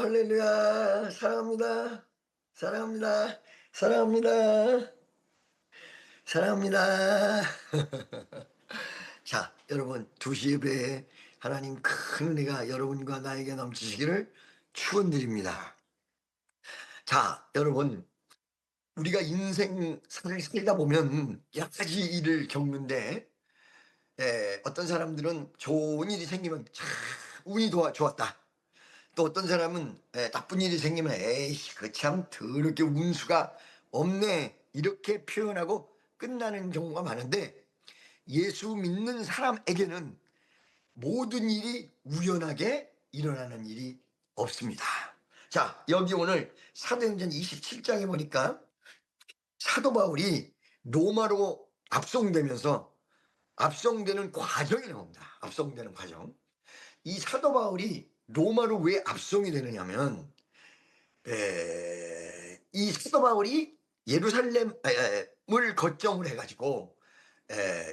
할렐루야. 사랑합니다. 사랑합니다. 사랑합니다. 사랑합니다. 자, 여러분 2시 예배에 하나님 큰 은혜가 여러분과 나에게 넘치시기를 축원드립니다. 자, 여러분 우리가 인생을 살다 보면 여러 가지 일을 겪는데 어떤 사람들은 좋은 일이 생기면 참 운이 좋았다. 또 어떤 사람은 나쁜 일이 생기면 에이씨 그 참 더럽게 운수가 없네 이렇게 표현하고 끝나는 경우가 많은데, 예수 믿는 사람에게는 모든 일이 우연하게 일어나는 일이 없습니다. 자, 여기 오늘 사도행전 27장에 보니까 사도 바울이 로마로 압송되는 과정이 나옵니다. 압송되는 과정. 이 사도 바울이 로마로 왜 압송이 되느냐면, 이 사도 바울이 예루살렘을 거점으로 해가지고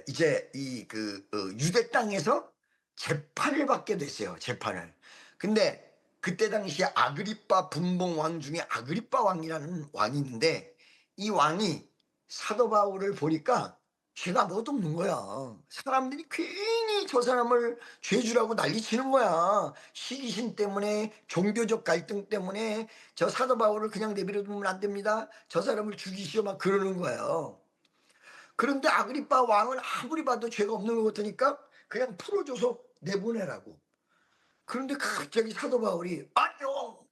이제 유대 땅에서 재판을 받게 됐어요. 재판을. 근데 그때 당시에 아그리빠 분봉 왕 중에 아그리빠 왕이라는 왕이 있는데, 이 왕이 사도 바울을 보니까 죄가 못 없는 거야. 사람들이 괜히 저 사람을 죄주라고 난리치는 거야. 시기심 때문에, 종교적 갈등 때문에 저 사도 바울을 그냥 내버려 두면 안 됩니다, 저 사람을 죽이시오, 막 그러는 거예요. 그런데 아그리빠 왕은 아무리 봐도 죄가 없는 것 같으니까 그냥 풀어줘서 내보내라고. 그런데 갑자기 사도 바울이 아니요,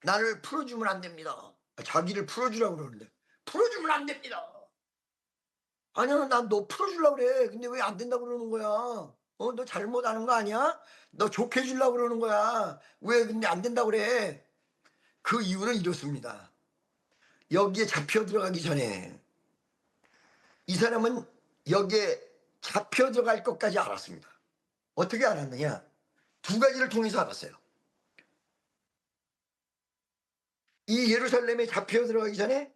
나를 풀어주면 안 됩니다. 자기를 풀어주라고 그러는데 풀어주면 안 됩니다. 아니야, 난 너 풀어주려고 그래. 근데 왜 안 된다고 그러는 거야? 너 잘못하는 거 아니야? 너 좋게 해주려고 그러는 거야. 왜 근데 안 된다고 그래? 그 이유는 이렇습니다. 여기에 잡혀 들어가기 전에 이 사람은 여기에 잡혀 들어갈 것까지 알았습니다. 어떻게 알았느냐? 두 가지를 통해서 알았어요. 이 예루살렘에 잡혀 들어가기 전에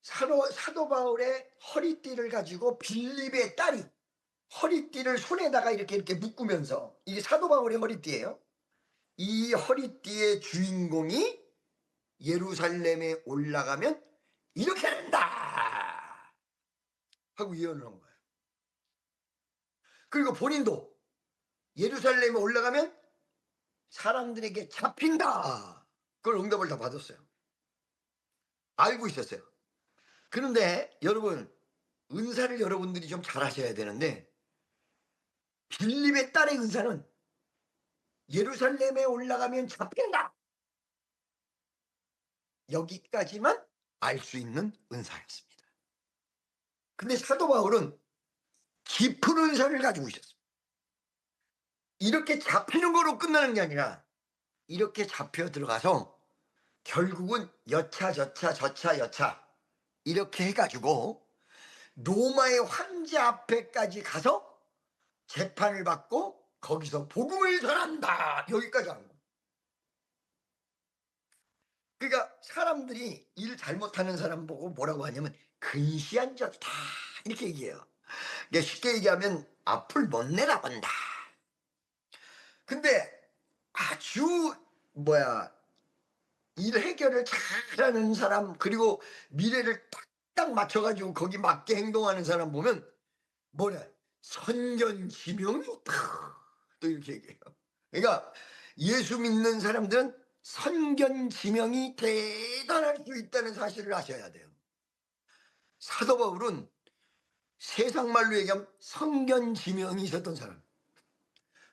사도 바울의 허리띠를 가지고 빌립의 딸이 허리띠를 손에다가 이렇게 묶으면서, 이게 사도 바울의 허리띠예요. 이 허리띠의 주인공이 예루살렘에 올라가면 이렇게 된다 하고 예언을 한 거예요. 그리고 본인도 예루살렘에 올라가면 사람들에게 잡힌다, 그걸 응답을 다 받았어요. 알고 있었어요. 그런데 여러분, 은사를 여러분들이 좀 잘 하셔야 되는데, 빌립의 딸의 은사는 예루살렘에 올라가면 잡힌다, 여기까지만 알 수 있는 은사였습니다. 근데 사도 바울은 깊은 은사를 가지고 있었어요. 이렇게 잡히는 거로 끝나는 게 아니라 이렇게 잡혀 들어가서 결국은 여차 이렇게 해가지고 로마의 황제 앞에까지 가서 재판을 받고 거기서 복음을 전한다, 여기까지 하는 거예요. 그러니까 사람들이 일 잘못하는 사람 보고 뭐라고 하냐면 근시안 좋다 이렇게 얘기해요. 그러니까 쉽게 얘기하면 앞을 못 내다본다. 근데 아주 일 해결을 잘하는 사람, 그리고 미래를 딱딱 맞춰가지고 거기 맞게 행동하는 사람 보면 뭐래, 선견지명이 있다, 또 이렇게 얘기해요. 그러니까 예수 믿는 사람들은 선견지명이 대단할 수 있다는 사실을 아셔야 돼요. 사도 바울은 세상 말로 얘기하면 선견지명이 있었던 사람.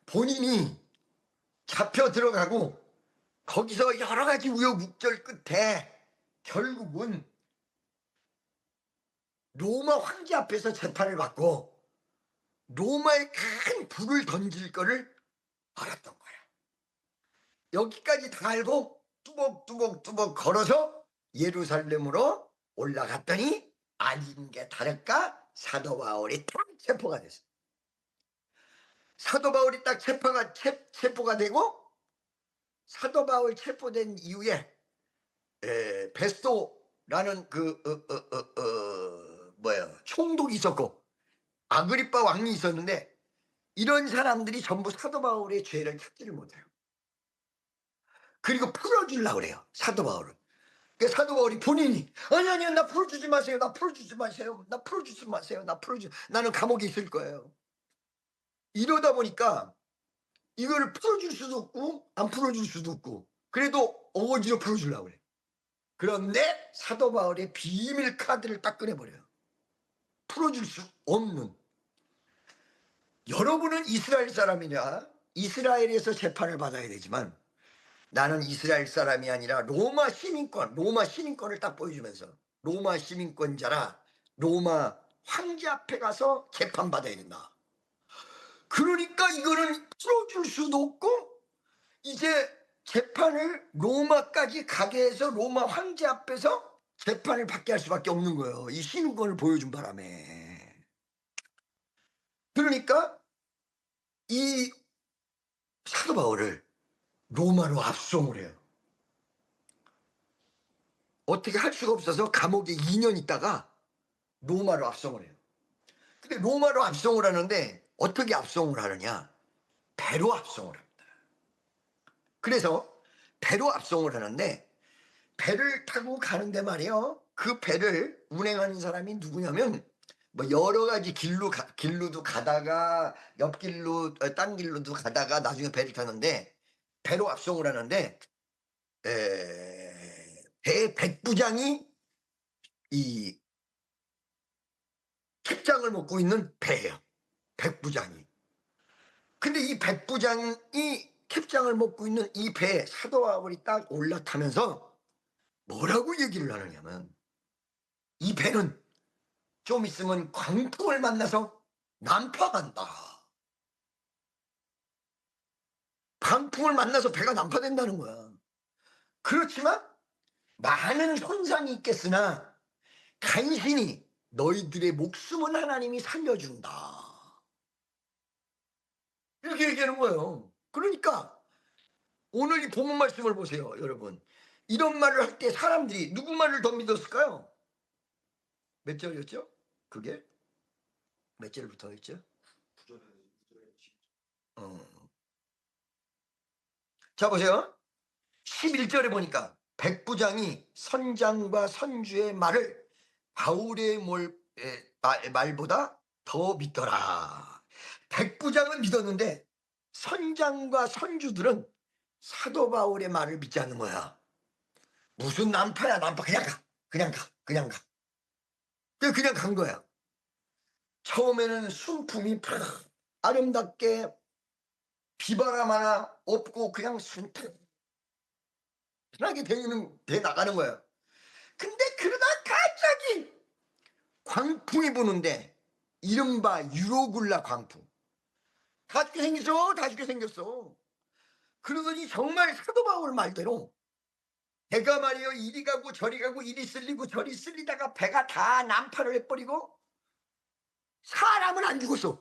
본인이 잡혀 들어가고 거기서 여러 가지 우여곡절 끝에 결국은 로마 황제 앞에서 재판을 받고 로마에 큰 불을 던질 거를 알았던 거야. 여기까지 다 알고 뚜벅뚜벅 걸어서 예루살렘으로 올라갔더니 아닌 게 다를까 사도 바울이 딱 체포가 됐어. 사도 바울이 딱 체포가 되고, 사도 바울 체포된 이후에 베스토라는 총독이 있었고 아그리빠 왕이 있었는데, 이런 사람들이 전부 사도 바울의 죄를 찾지를 못해요. 그리고 풀어주려고 그래요, 사도 바울을. 그 사도 바울이 본인이 "아니, 아니요. 나 풀어주지 마세요. 나 풀어주지 마세요. 나 풀어주지 마세요. 나는 감옥에 있을 거예요." 이러다 보니까 이거를 풀어줄 수도 없고 안 풀어줄 수도 없고 그래도 어거지로 풀어주려고 그래. 그런데 사도 바울의 비밀 카드를 딱 꺼내버려요. 풀어줄 수 없는. 여러분은 이스라엘 사람이냐? 이스라엘에서 재판을 받아야 되지만 나는 이스라엘 사람이 아니라 로마 시민권을 딱 보여주면서 로마 시민권자라 로마 황제 앞에 가서 재판받아야 된다. 그러니까 이거는 풀어줄 수도 없고 이제 재판을 로마까지 가게 해서 로마 황제 앞에서 재판을 받게 할 수밖에 없는 거예요, 이 시민권을 보여준 바람에. 그러니까 이 사도 바울을 로마로 압송을 해요. 어떻게 할 수가 없어서 감옥에 2년 있다가 로마로 압송을 해요. 근데 로마로 압송을 하는데 어떻게 압송을 하느냐? 배로 압송을 합니다. 그래서 배로 압송을 하는데 배를 타고 가는데 말이에요. 그 배를 운행하는 사람이 누구냐면 뭐 여러 가지 길로도 가다가 옆길로 딴 길로도 가다가 나중에 배를 타는데 배로 압송을 하는데 배 백부장이 이 캡장을 먹고 있는 배예요. 백부장이. 근데 이 백부장이 캡장을 먹고 있는 이 배에 사도 바울이 딱 올라타면서 뭐라고 얘기를 하느냐면 이 배는 좀 있으면 광풍을 만나서 난파간다. 광풍을 만나서 배가 난파된다는 거야. 그렇지만 많은 손상이 있겠으나 간신히 너희들의 목숨은 하나님이 살려준다. 이렇게 얘기하는 거예요. 그러니까 오늘 이 본문 말씀을 보세요, 여러분. 이런 말을 할 때 사람들이 누구 말을 더 믿었을까요? 몇 절이었죠? 그게 몇 절부터 했죠? 어. 자 보세요. 11절에 보니까 백부장이 선장과 선주의 말을 바울의 말보다 더 믿더라. 백부장은 믿었는데 선장과 선주들은 사도 바울의 말을 믿지 않는 거야. 무슨 난파야, 난파. 그냥 가. 그냥 가. 그냥 가. 그냥 간 거야. 처음에는 순풍이 팍 아름답게 비바람 하나 없고 그냥 순탄하게 돼 나가는 거야. 근데 그러다 갑자기 광풍이 부는데 이른바 유로굴라 광풍. 다 죽게 생겼어. 다 죽게 생겼어. 그러더니 정말 사도 바울 말대로 배가 말이요 이리 가고 저리 가고 이리 쓸리고 저리 쓸리다가 배가 다 난파를 해버리고 사람은 안 죽었어.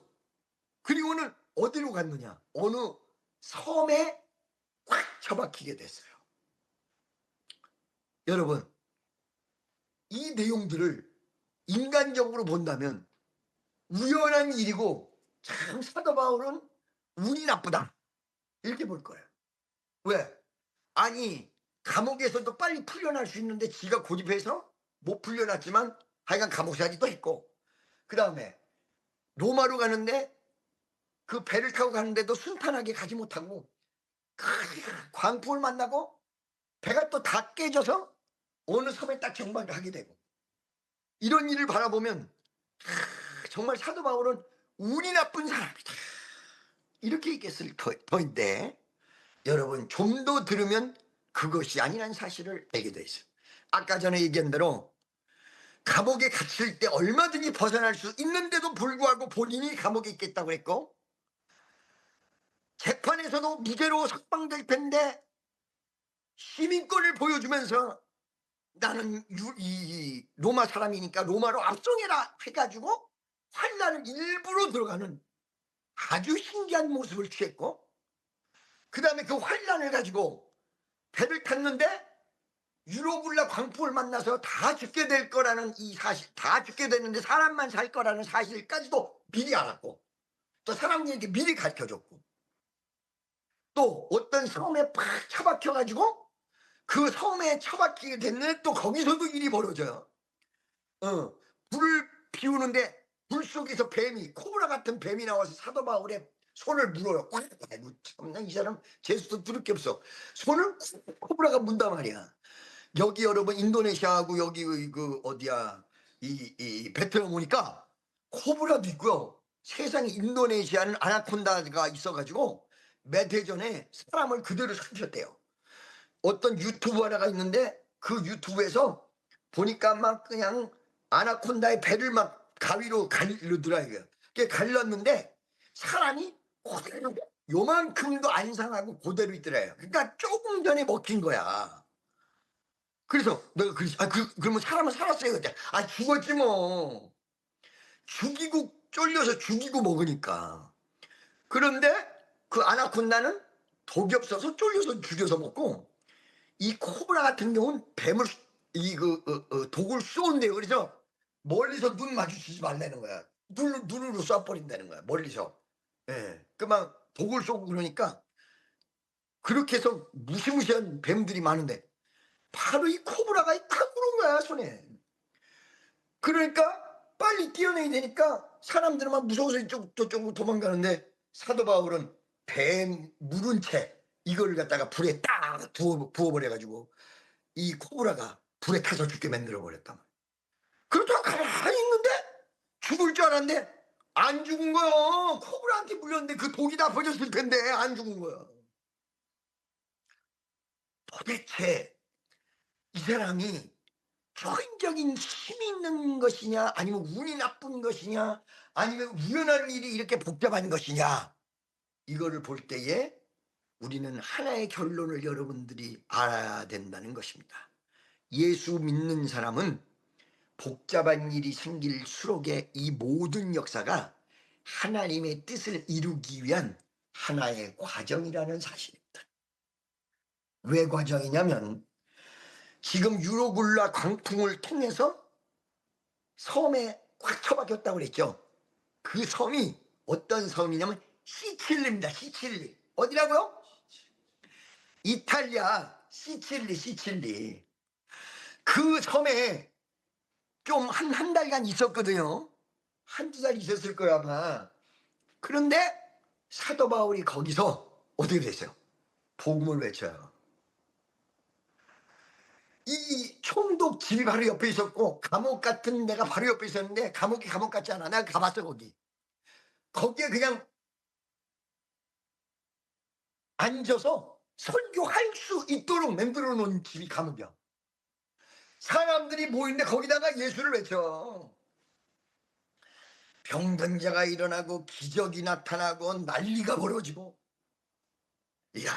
그리고는 어디로 갔느냐? 어느 섬에 확 처박히게 됐어요. 여러분, 이 내용들을 인간적으로 본다면 우연한 일이고 참 사도 바울은 운이 나쁘다 이렇게 볼 거예요. 왜? 아니 감옥에서도 빨리 풀려날 수 있는데 지가 고집해서 못 풀려났지만 하여간 감옥살이도 했고 그 다음에 로마로 가는데 그 배를 타고 가는데도 순탄하게 가지 못하고 광풍을 만나고 배가 또 다 깨져서 어느 섬에 딱 정박을 하게 되고 이런 일을 바라보면 정말 사도 바울은 운이 나쁜 사람이다 이렇게 얘기했을 터인데 여러분 좀 더 들으면 그것이 아니라는 사실을 알게 돼 있어요. 아까 전에 얘기한 대로 감옥에 갇힐 때 얼마든지 벗어날 수 있는데도 불구하고 본인이 감옥에 있겠다고 했고 재판에서도 무죄로 석방될 텐데 시민권을 보여주면서 나는 이 로마 사람이니까 로마로 압송해라 해가지고 환란을 일부러 들어가는 아주 신기한 모습을 취했고 그 다음에 그 환란을 가지고 배를 탔는데 유로굴라 광풍을 만나서 다 죽게 될 거라는 이 사실, 다 죽게 되는데 사람만 살 거라는 사실까지도 미리 알았고 또 사람들에게 미리 가르쳐줬고 또 어떤 섬에 팍 처박혀 가지고 그 섬에 처박히게 됐는데 또 거기서도 일이 벌어져요. 어. 불을 피우는데 불 속에서 뱀이 코브라 같은 뱀이 나와서 사도 바울의 손을 물어요. 아이고 참나 이 사람 재수도 들을 게 없어. 손을 코브라가 문단 말이야. 여기 여러분 인도네시아하고 여기 그 어디야 이 베트남 오니까 코브라도 있고요. 세상에 인도네시아는 아나콘다가 있어 가지고 몇 해 전에 사람을 그대로 삼켰대요. 어떤 유튜브 하나가 있는데 그 유튜브에서 보니까 막 그냥 아나콘다의 배를 막 가위로 가르더라 이거야. 그게 갈랐는데 사람이 그대로 요만큼도 안 상하고 그대로 있더래요. 그러니까 조금 전에 먹힌 거야. 그래서 내가 그랬지. 그러면 사람은 살았어요 그때. 아 죽었지 뭐. 죽이고 쫄려서 죽이고 먹으니까. 그런데 그 아나콘다는 독이 없어서 쫄려서 죽여서 먹고 이 코브라 같은 경우는 뱀을 독을 쏘는데요. 그래서 멀리서 눈 마주치지 말라는 거야. 눈으로 쏴버린다는 거야. 멀리서. 예. 그만 독을 쏘고 그러니까 그렇게 해서 무시무시한 뱀들이 많은데 바로 이 코브라가 탁 물은 거야 손에. 그러니까 빨리 뛰어내야 되니까 사람들은 막 무서워서 이쪽 저쪽으로 도망가는데 사도 바울은 뱀 물은 채 이걸 갖다가 불에 딱 부어버려 가지고 이 코브라가 불에 타서 죽게 만들어 버렸단 말이야. 그러다가 가만히 있는데 죽을 줄 알았는데 안 죽은 거야. 코브라한테 물렸는데 그 독이 다 퍼졌을 텐데 안 죽은 거야. 도대체 이 사람이 초인적인 힘이 있는 것이냐 아니면 운이 나쁜 것이냐 아니면 우연한 일이 이렇게 복잡한 것이냐 이거를 볼 때에 우리는 하나의 결론을 여러분들이 알아야 된다는 것입니다. 예수 믿는 사람은 복잡한 일이 생길 수록의 이 모든 역사가 하나님의 뜻을 이루기 위한 하나의 과정이라는 사실입니다. 왜 과정이냐면 지금 유로굴라 광풍을 통해서 섬에 꽉 처박혔다고 그랬죠. 그 섬이 어떤 섬이냐면 시칠리입니다. 시칠리. 어디라고요? 이탈리아 시칠리 시칠리. 그 섬에 좀 한 달간 있었거든요. 한두 달 있었을 거야 아마. 그런데 사도 바울이 거기서 어떻게 됐어요? 복음을 외쳐요. 이 총독 집이 바로 옆에 있었고 감옥 같은 데가 바로 옆에 있었는데 감옥이 감옥 같지 않아. 내가 가봤어 거기. 거기에 그냥 앉아서 설교할 수 있도록 만들어 놓은 집이 감옥이야. 사람들이 모이는데 거기다가 예수를 외쳐. 병든 자가 일어나고 기적이 나타나고 난리가 벌어지고. 이야,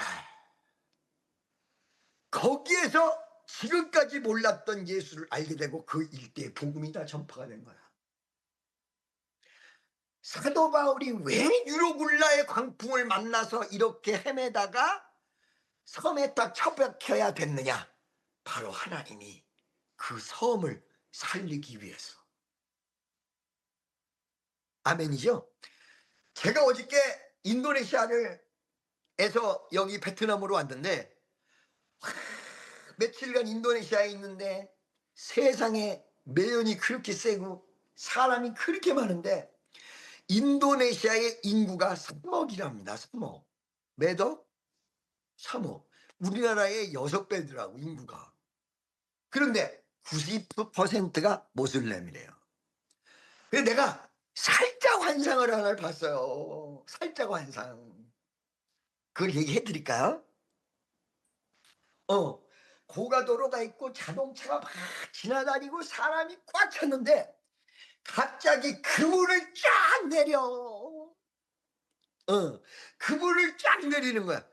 거기에서 지금까지 몰랐던 예수를 알게 되고 그 일대에 복음이 다 전파가 된 거야. 사도 바울이 왜 유로굴라의 광풍을 만나서 이렇게 헤매다가 섬에 딱 처박혀야 됐느냐? 바로 하나님이 그 섬을 살리기 위해서. 아멘이죠? 제가 어저께 인도네시아를 에서 여기 베트남으로 왔는데 며칠간 인도네시아에 있는데 세상에 매연이 그렇게 세고 사람이 그렇게 많은데 인도네시아의 인구가 3억이랍니다. 3억. 매덕 3억. 우리나라의 6배더라고 인구가. 그런데 90%가 모슬렘이래요. 그래서 내가 살짝 환상을 하나를 봤어요. 살짝 환상. 그걸 얘기해 드릴까요? 어. 고가도로가 있고 자동차가 막 지나다니고 사람이 꽉 찼는데 갑자기 그물을 쫙 내려. 그물을 쫙 내리는 거야.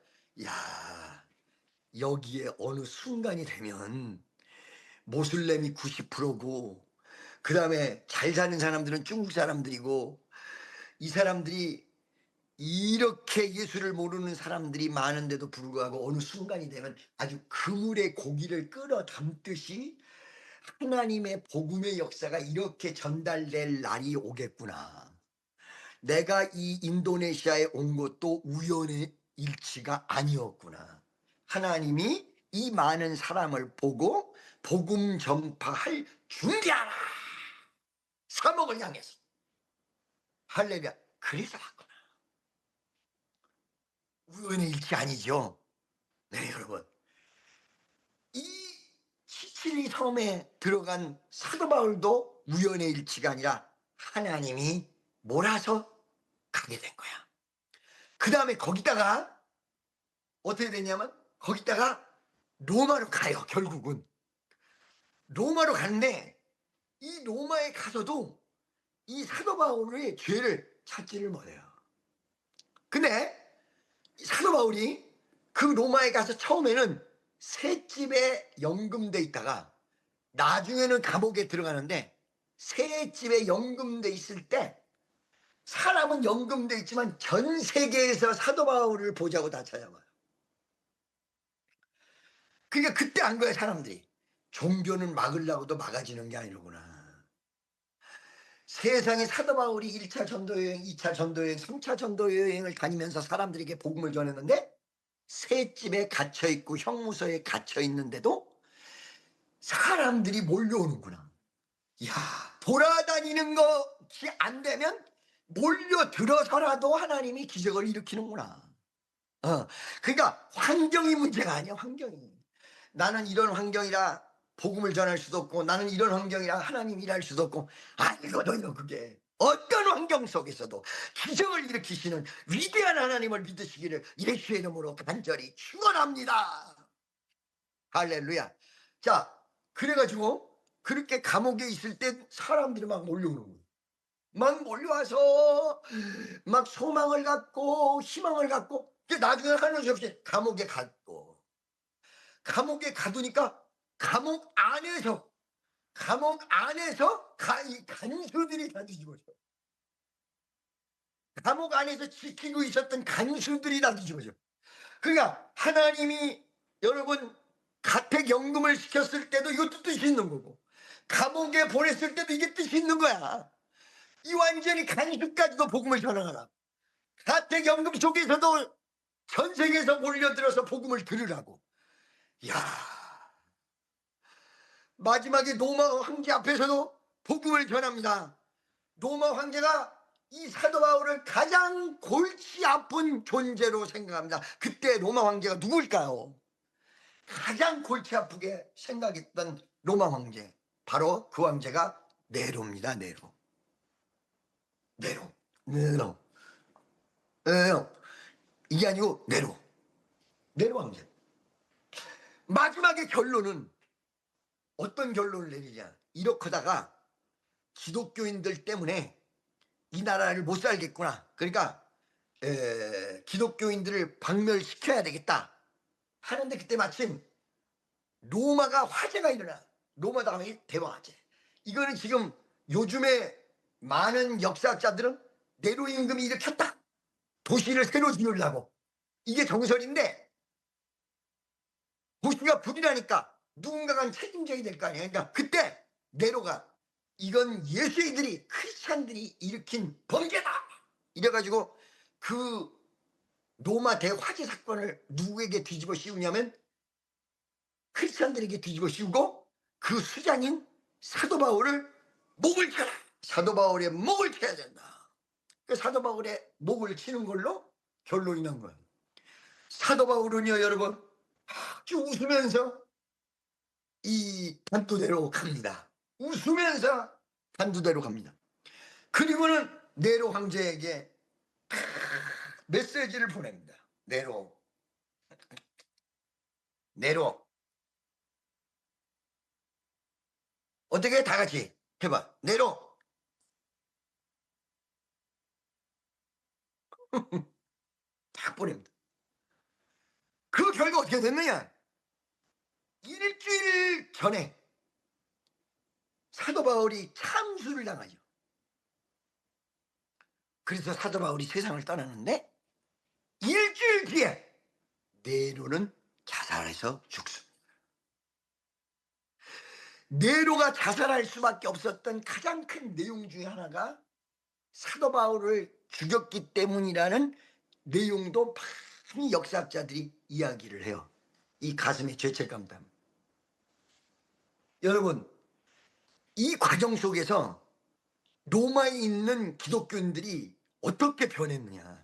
야, 여기에 어느 순간이 되면 모슬렘이 90%고 그다음에 잘 사는 사람들은 중국 사람들이고 이 사람들이 이렇게 예수를 모르는 사람들이 많은데도 불구하고 어느 순간이 되면 아주 그물에 고기를 끌어 담듯이 하나님의 복음의 역사가 이렇게 전달될 날이 오겠구나. 내가 이 인도네시아에 온 것도 우연히 일치가 아니었구나. 하나님이 이 많은 사람을 보고 복음 전파할 준비하라. 사목을 향해서. 할렐루야. 그래서 왔구나. 우연의 일치 아니죠. 네, 여러분. 이 시칠리 섬에 들어간 사도 바울도 우연의 일치가 아니라 하나님이 몰아서 가게 된 거야. 그 다음에 거기다가 어떻게 됐냐면 거기다가 로마로 가요. 결국은 로마로 갔는데 이 로마에 가서도 이 사도 바울의 죄를 찾지를 못해요. 근데 이 사도 바울이 그 로마에 가서 처음에는 셋집에 연금돼 있다가 나중에는 감옥에 들어가는데 셋집에 연금돼 있을 때 사람은 연금돼 있지만 전 세계에서 사도 바울을 보자고 다 찾아와요. 그러니까 그때 안 거야 사람들이. 종교는 막으려고도 막아지는 게 아니로구나. 세상에 사도 바울이 1차 전도여행, 2차 전도여행, 3차 전도여행을 다니면서 사람들에게 복음을 전했는데 셋집에 갇혀있고 형무소에 갇혀있는데도 사람들이 몰려오는구나. 야, 돌아다니는 것이 안 되면 몰려들어서라도 하나님이 기적을 일으키는구나. 그러니까 환경이 문제가 아니야. 환경이. 나는 이런 환경이라 복음을 전할 수도 없고 나는 이런 환경이라 하나님 일할 수도 없고 아니거든요. 그게 어떤 환경 속에서도 기적을 일으키시는 위대한 하나님을 믿으시기를 예수의 이름으로 간절히 축원합니다. 할렐루야. 자, 그래가지고 그렇게 감옥에 있을 때 사람들이 막 몰려오는 거예요. 막 몰려와서 막 소망을 갖고 희망을 갖고 나중에 하는 수 없이 감옥에 갔고 감옥에 가두니까 감옥 안에서 이 간수들이 다 뒤집어져. 감옥 안에서 지키고 있었던 간수들이 다 뒤집어져. 그러니까 하나님이 여러분 가택연금을 시켰을 때도 이것도 뜻이 있는 거고 감옥에 보냈을 때도 이게 뜻이 있는 거야. 이 완전히 간수까지도 복음을 전하라. 가택연금 속에서도 전 세계에서 몰려들어서 복음을 들으라고. 야, 마지막에 로마 황제 앞에서도 복음을 전합니다. 로마 황제가 이 사도 바울을 가장 골치 아픈 존재로 생각합니다. 그때 로마 황제가 누굴까요? 가장 골치 아프게 생각했던 로마 황제, 바로 그 황제가 네로입니다. 네로. 이게 아니고 네로 황제. 마지막에 결론은 어떤 결론을 내리냐. 이렇게 하다가 기독교인들 때문에 이 나라를 못 살겠구나. 그러니까 기독교인들을 박멸시켜야 되겠다 하는데 그때 마침 로마가 화재가 일어나. 로마 다음에 대화화재. 이거는 지금 요즘에 많은 역사학자들은 네로 임금이 일으켰다. 도시를 새로 지으려고. 이게 정설인데 도시가 불이 나니까 누군가가 책임져야 될 거 아니야. 그러니까 그때 네로가 이건 예수인들이 크리스찬들이 일으킨 범죄다 이래가지고 그 로마 대화재 사건을 누구에게 뒤집어 씌우냐면 크리스찬들에게 뒤집어 씌우고 그 수장인 사도 바울을 목을 쳐라. 사도 바울의 목을 쳐야 된다. 그 사도 바울의 목을 치는 걸로 결론이 난 거예요. 사도 바울은요 여러분 아주 웃으면서 이 단두대로 갑니다. 웃으면서 단두대로 갑니다. 그리고는 네로 황제에게 메시지를 보냅니다. 네로 어떻게 다 같이 해봐. 네로 딱 보냅니다. 그 결과 어떻게 됐느냐. 일주일 전에 사도 바울이 참수를 당하죠. 그래서 사도 바울이 세상을 떠나는데 일주일 뒤에 네로는 자살해서 죽습니다. 네로가 자살할 수밖에 없었던 가장 큰 내용 중에 하나가 사도 바울을 죽였기 때문이라는 내용도 많은 역사학자들이 이야기를 해요. 이 가슴의 죄책감 때문에. 여러분, 이 과정 속에서 로마에 있는 기독교인들이 어떻게 변했느냐.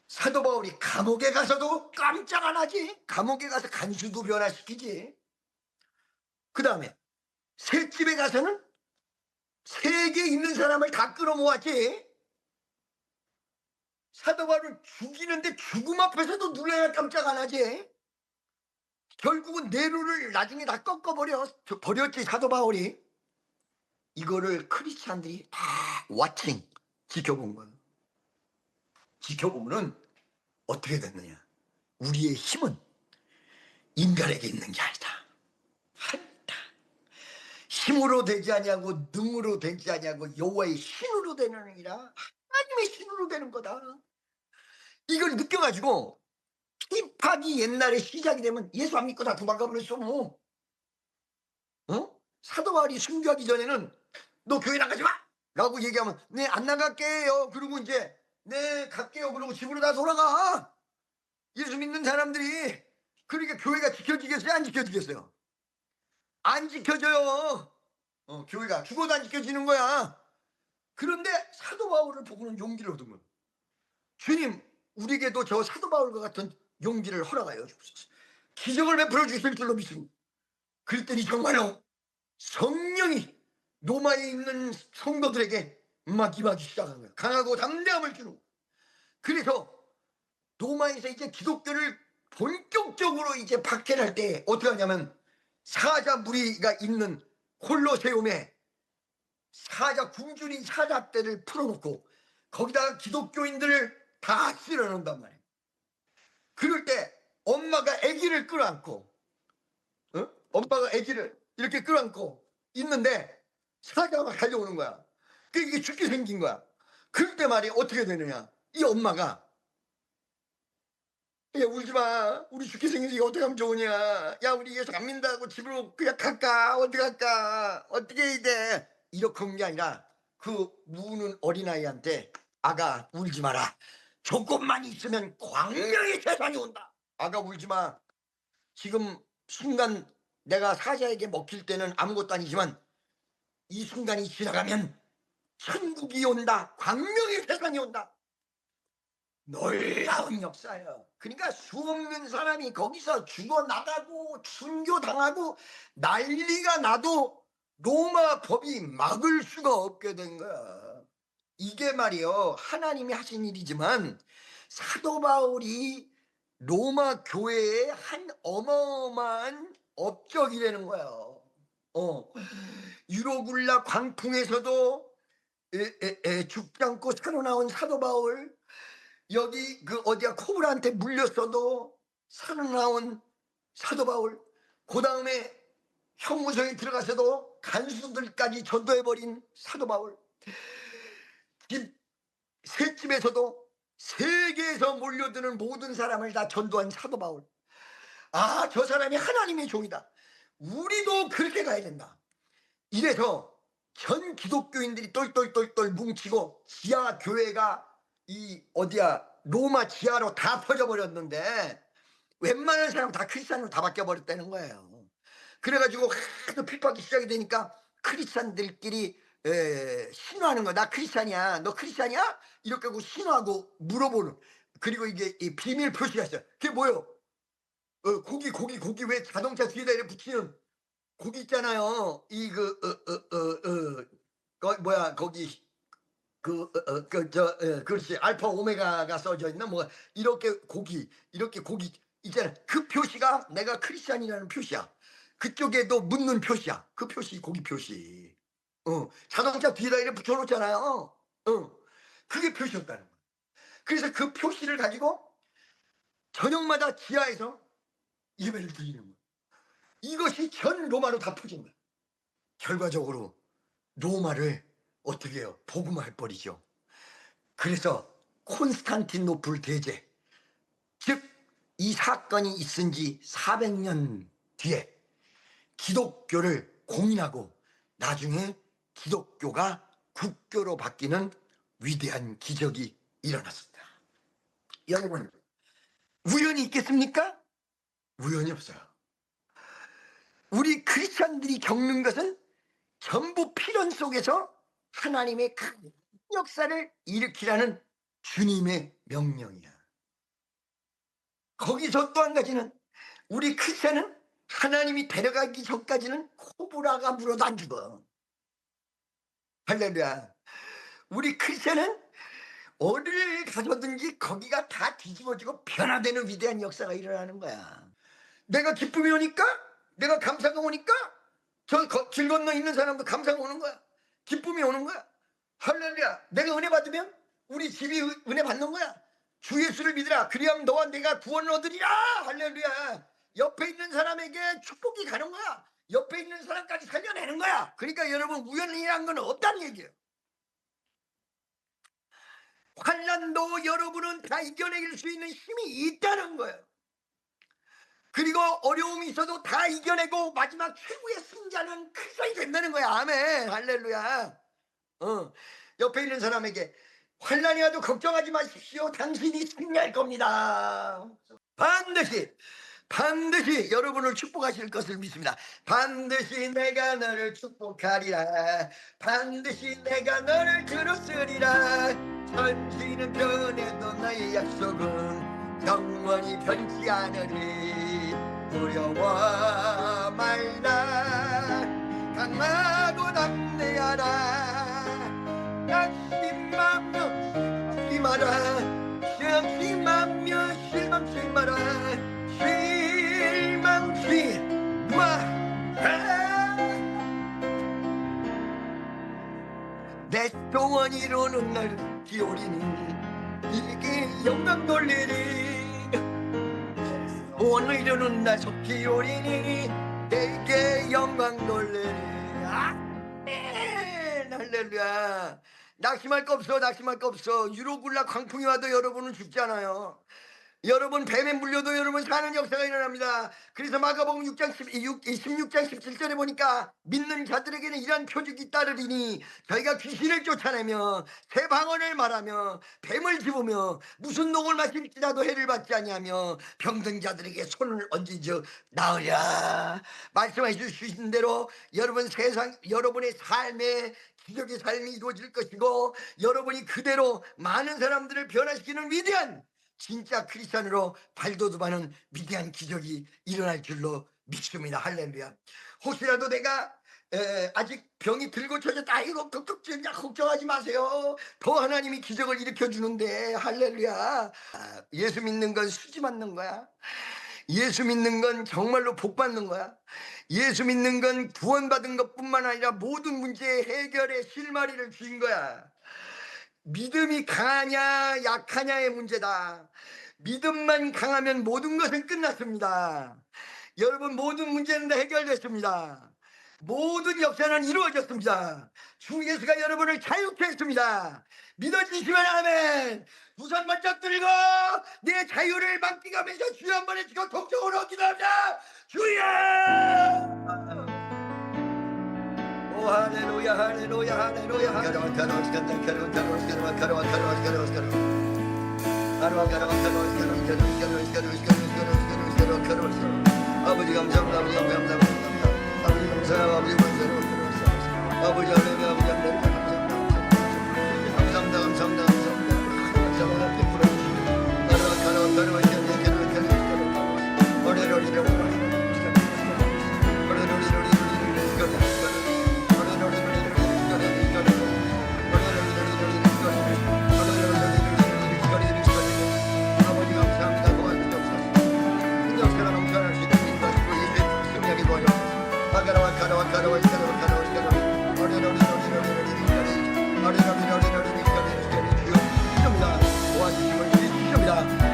사도 바울이 감옥에 가서도 깜짝 안 하지. 감옥에 가서 간수도 변화시키지. 그 다음에 셋집에 가서는 세계에 있는 사람을 다 끌어모았지. 사도 바울을 죽이는데 죽음 앞에서도 놀라야 깜짝 안 하지. 결국은 네로를 나중에 다 버렸지 사도 바울이. 이거를 크리스찬들이 다 왓칭 지켜본 거예요. 지켜보면은 어떻게 됐느냐. 우리의 힘은 인간에게 있는 게 아니다. 한다. 힘으로 되지 아니하고 능으로 되지 아니하고 여호와의 신으로 되느니라. 하나님의 신으로 되는 거다. 이걸 느껴가지고 힙합이 옛날에 시작이 되면 예수 안 믿고 다 도망가 버렸어 뭐. 사도 바울이 순교하기 전에는 너 교회 나가지 마! 라고 얘기하면 네 안 나갈게요. 그리고 이제 네 갈게요. 그러고 집으로 다 돌아가. 예수 믿는 사람들이. 그러니까 교회가 지켜지겠어요? 안 지켜지겠어요? 안 지켜져요. 교회가 죽어도 안 지켜지는 거야. 그런데 사도 바울을 보고는 용기를 얻은 거예요. 주님, 우리에게도 저 사도 바울과 같은 용기를 허락하여 주옵소서. 기적을 베풀어 주실 줄로 믿습니다. 그랬더니 정말로 성령이 로마에 있는 성도들에게 막 임하기 시작한 거예요. 강하고 담대함을 주는. 그래서 로마에서 이제 기독교를 본격적으로 이제 박해할 때 어떻게 하냐면 사자 무리가 있는 콜로세움에 사자 굶주린 사자떼를 풀어놓고 거기다가 기독교인들을 다 실어놓는단 말이에요. 그럴 때 엄마가 아기를 끌어안고 엄마가 아기를 이렇게 끌어안고 있는데 사자가 막 달려오는 거야. 이게 죽게 생긴 거야. 그럴 때 말이 어떻게 되느냐. 이 엄마가 야 울지 마. 우리 죽게 생긴 지가 어떻게 하면 좋으냐. 야 우리 예수 안 믿는다고 집으로 그냥 갈까. 어떻게 할까. 어떻게 해야 돼. 이렇게 한 게 아니라 그 우는 어린아이한테 아가 울지 마라. 조금만 있으면 광명의 세상이 온다. 아가 울지 마. 지금 순간 내가 사자에게 먹힐 때는 아무것도 아니지만 이 순간이 지나가면 천국이 온다. 광명의 세상이 온다. 놀라운 역사예요. 그러니까 수없는 사람이 거기서 죽어나가고 순교당하고 난리가 나도 로마 법이 막을 수가 없게 된 거야. 이게 말이요 하나님이 하신 일이지만 사도 바울이 로마 교회의 한 어마어마한 업적이 되는 거예요. 유로굴라 광풍에서도 죽지 않고 살아나온 사도 바울, 여기 그 어디야 코브라한테 물렸어도 살아나온 사도 바울, 그 다음에 형무소에 들어가서도 간수들까지 전도해버린 사도 바울, 셋집에서도 세계에서 몰려드는 모든 사람을 다 전도한 사도 바울. 아, 저 사람이 하나님의 종이다. 우리도 그렇게 가야 된다. 이래서 전 기독교인들이 똘똘똘똘 뭉치고 지하 교회가 이 어디야 로마 지하로 다 퍼져버렸는데 웬만한 사람 다 크리스찬으로 다 바뀌어버렸다는 거예요. 그래가지고 하도 핍박이 시작이 되니까 크리스찬들끼리 신호하는 거야. 나 크리스찬이야. 너 크리스찬이야? 이렇게 하고 신호하고 물어보는. 그리고 이게 이 비밀 표시가 있어요. 그게 뭐예요? 고기 왜 자동차 뒤에다 이렇게 붙이는 거기 있잖아요. 이 뭐야 거기 그렇지 알파 오메가가 써져 있나 뭐 이렇게 고기 있잖아. 그 표시가 내가 크리스찬이라는 표시야. 그쪽에도 묻는 표시야. 그 표시 고기 표시. 자동차 뒤에다 이렇게 붙여놓잖아요. 그게 표시였다는 거야. 그래서 그 표시를 가지고 저녁마다 지하에서 예배를 드리는 거야. 이것이 전 로마로 다 퍼진 거야. 결과적으로 로마를 어떻게 해요? 복음할 뻔이죠. 그래서 콘스탄티노플 대제, 즉 이 사건이 있은 지 400년 뒤에 기독교를 공인하고 나중에 기독교가 국교로 바뀌는 위대한 기적이 일어났습니다. 여러분, 우연이 있겠습니까? 우연이 없어요. 우리 크리스찬들이 겪는 것은 전부 필연 속에서 하나님의 큰 역사를 일으키라는 주님의 명령이야. 거기서 또 한 가지는, 우리 크리스찬은 하나님이 데려가기 전까지는 코브라가 물어도 안 죽어. 할렐루야. 우리 크리스찬은 어디를 가서든지 거기가 다 뒤집어지고 변화되는 위대한 역사가 일어나는 거야. 내가 기쁨이 오니까, 내가 감사가 오니까 길 건너 있는 사람도 감사가 오는 거야. 기쁨이 오는 거야. 할렐루야. 내가 은혜 받으면 우리 집이 은혜 받는 거야. 주 예수를 믿으라. 그리하면 너와 내가 구원을 얻으리라. 할렐루야. 옆에 있는 사람에게 축복이 가는 거야. 옆에 있는 사람까지 살려내는 거야. 그러니까 여러분, 우연이란 건 없다는 얘기예요. 환난도 여러분은 다 이겨낼 수 있는 힘이 있다는 거예요. 그리고 어려움이 있어도 다 이겨내고 마지막 최후의 승자는 크리스천이 된다는 거야. 아멘. 할렐루야. 옆에 있는 사람에게 환난이 와도 걱정하지 마십시오. 당신이 승리할 겁니다. 반드시 여러분을 축복하실 것을 믿습니다. 반드시 내가 너를 축복하리라. 반드시 내가 너를 들었으리라. 천지는 변해도 나의 약속은 영원히 변치 않으리. 두려워 말라. 강하고 담대하라. 낙심하며 실망치 마라. 실망치 마라. 실망치 마라. 내 소원 이루는 날 기오리니 이게 영광 돌리리. 오늘 이루는 날 기오리니 내게 영광 돌리리. 아멘. 할렐루야. 낙심할 거 없어. 유로굴라 광풍이 와도 여러분은 죽지 않아요. 여러분 뱀에 물려도 여러분 사는 역사가 일어납니다. 그래서 마가복음 16장 17절에 보니까 믿는 자들에게는 이러한 표적이 따르리니 저희가 귀신을 쫓아내며 새 방언을 말하며 뱀을 집으며 무슨 녹을 마실지라도 해를 받지 아니하며 병든 자들에게 손을 얹으며 나으랴. 말씀해 주신 대로 여러분의 삶에 기적의 삶이 이루어질 것이고, 여러분이 그대로 많은 사람들을 변화시키는 위대한 진짜 크리스찬으로 발돋움하는 위대한 기적이 일어날 줄로 믿습니다. 할렐루야. 혹시라도 내가 아직 병이 들고 쳐졌다, 이거 걱정하지 마세요. 더 하나님이 기적을 일으켜 주는데. 할렐루야. 예수 믿는 건 수지 맞는 거야. 예수 믿는 건 정말로 복 받는 거야. 예수 믿는 건 구원받은 것뿐만 아니라 모든 문제의 해결의 실마리를 쥔 거야. 믿음이 강하냐 약하냐의 문제다. 믿음만 강하면 모든 것은 끝났습니다. 여러분, 모든 문제는 다 해결됐습니다. 모든 역사는 이루어졌습니다. 주 예수가 여러분을 자유케 했습니다. 믿어지시면 아멘. 두 손 번쩍 들고 내 자유를 만끽하면서 주여 한번 해주고 동정으로 기도합니다. 주여. 오 할렐루야 할렐루야 할렐루야. 아버지 감사합니다. 아버지 감사합니다. 아버지 감사합니다. 아버지 감사합니다. 아버지 할렐루야. 아버지 할렐루야. 감사합니다. 감사합니다. 감사합니다. 베풀어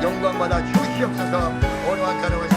영광받아 주시옵소서. 오늘 아까는